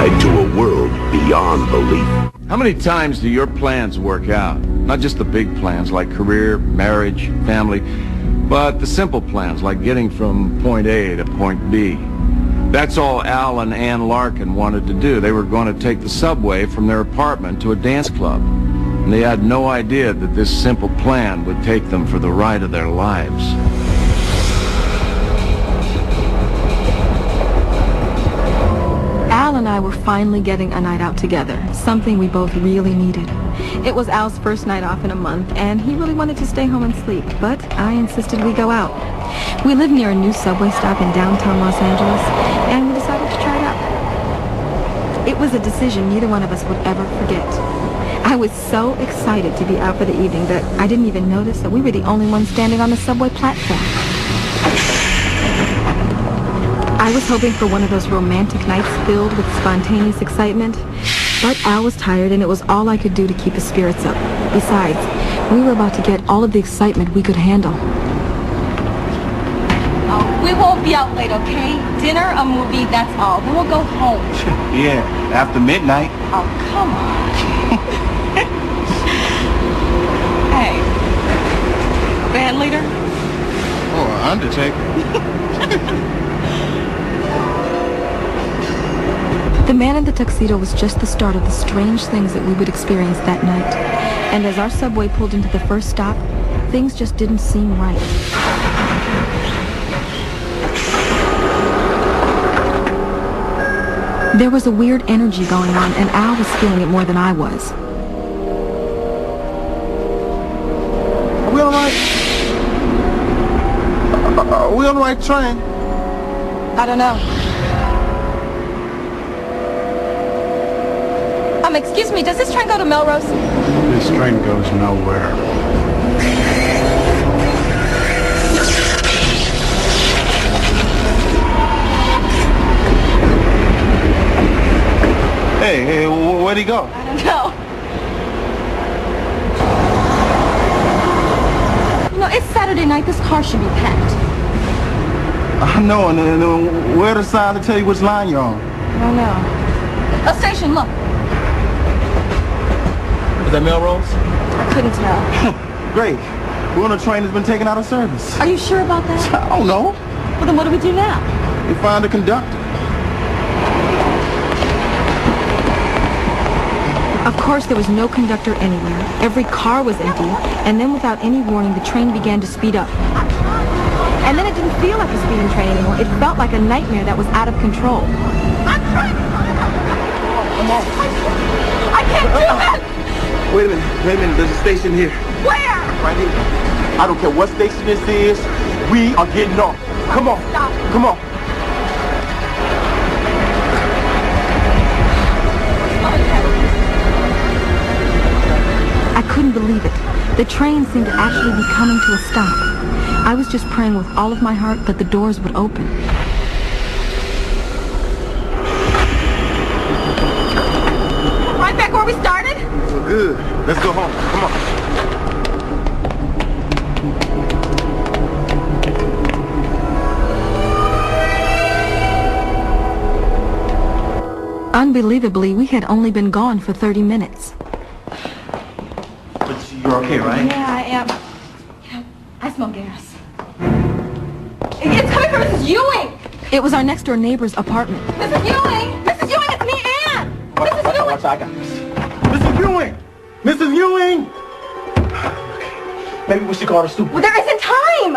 ride to a world beyond belief. How many times do your plans work out? Not just the big plans like career, marriage, family, but the simple plans like getting from point A to point B. That's all Al and Ann Larkin wanted to do. They were going to take the subway from their apartment to a dance club. And they had no idea that this simple plan would take them for the ride of their lives. Al and I were finally getting a night out together, something we both really needed. It was Al's first night off in a month, and he really wanted to stay home and sleep, but I insisted we go out. We lived near a new subway stop in downtown Los Angeles, and we decided to try it out. It was a decision neither one of us would ever forget. I was so excited to be out for the evening that I didn't even notice that we were the only ones standing on the subway platform. I was hoping for one of those romantic nights filled with spontaneous excitement, but Al was tired and it was all I could do to keep his spirits up. Besides, we were about to get all of the excitement we could handle. Oh, we won't be out late, okay? Dinner, a movie, that's all. Then we'll go home. Yeah, after midnight. Oh, come on. Hey, band leader? Oh, Undertaker. The man in the tuxedo was just the start of the strange things that we would experience that night. And as our subway pulled into the first stop, things just didn't seem right. There was a weird energy going on, and Al was feeling it more than I was. Are we on the right train? I don't know. Excuse me, does this train go to Melrose? This train goes nowhere. Hey, where'd he go? I don't know. You know, it's Saturday night. This car should be packed. I know, and where the sign to tell you which line you're on? I don't know. A station, look. Is that Melrose? I couldn't tell. Great. We're on a train that's been taken out of service. Are you sure about that? I don't know. Well, then what do we do now? We find a conductor. Of course, there was no conductor anywhere. Every car was empty, and then without any warning, the train began to speed up. And then it didn't feel like a speeding train anymore. It felt like a nightmare that was out of control. Come on. I can't do it! Wait a minute, there's a station here. Where? Right here. I don't care what station this is, we are getting off. Come on. Stop. Come on. I couldn't believe it. The train seemed to actually be coming to a stop. I was just praying with all of my heart that the doors would open. Right back where we started? We're good. Let's go home. Come on. Unbelievably, we had only been gone for 30 minutes. But you're okay, right? Yeah, I am. Yeah, I smell gas. It's coming from Mrs. Ewing! It was our next-door neighbor's apartment. Mrs. Ewing! Mrs. Ewing, it's me, Ann! Mrs. Ewing! Watch, I got this. Mrs. Ewing! Mrs. Ewing! Maybe we should call her stupid. Well, there isn't time!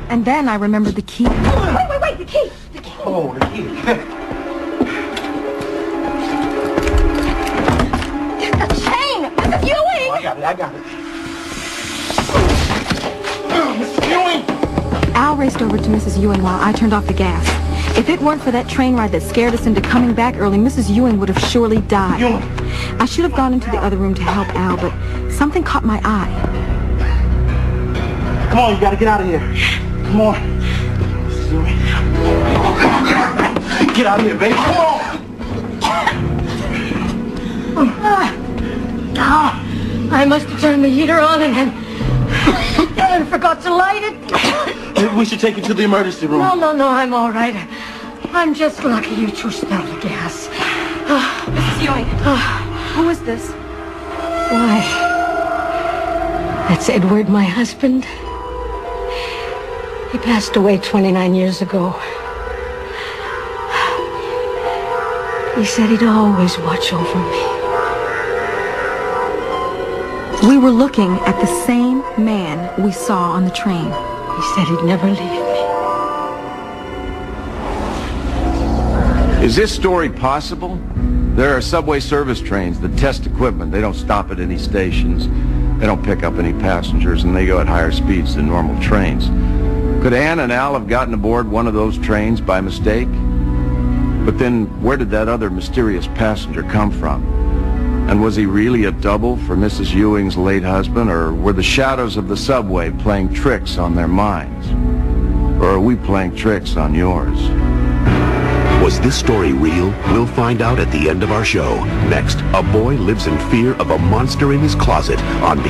And then I remembered the key. Wait, the key! The key! Oh, the key. The chain! Mrs. Ewing! I got it. Mrs. Ewing! Al raced over to Mrs. Ewing while I turned off the gas. If it weren't for that train ride that scared us into coming back early, Mrs. Ewing would have surely died. Ewing! I should have gone into the other room to help Al, but something caught my eye. Come on, you gotta get out of here. Come on. Mrs. Ewing. Get out of here, baby. Come on. I must have turned the heater on and forgot to light it. Maybe we should take you to the emergency room. No, I'm all right. I'm just lucky you two smell the gas. Mrs. Ewing, who is this? Why? That's Edward, my husband. He passed away 29 years ago. He said he'd always watch over me. We were looking at the same man we saw on the train. He said he'd never leave me. Is this story possible? There are subway service trains that test equipment. They don't stop at any stations. They don't pick up any passengers, and they go at higher speeds than normal trains. Could Ann and Al have gotten aboard one of those trains by mistake? But then, where did that other mysterious passenger come from? And was he really a double for Mrs. Ewing's late husband, or were the shadows of the subway playing tricks on their minds? Or are we playing tricks on yours? Was this story real? We'll find out at the end of our show. Next, a boy lives in fear of a monster in his closet on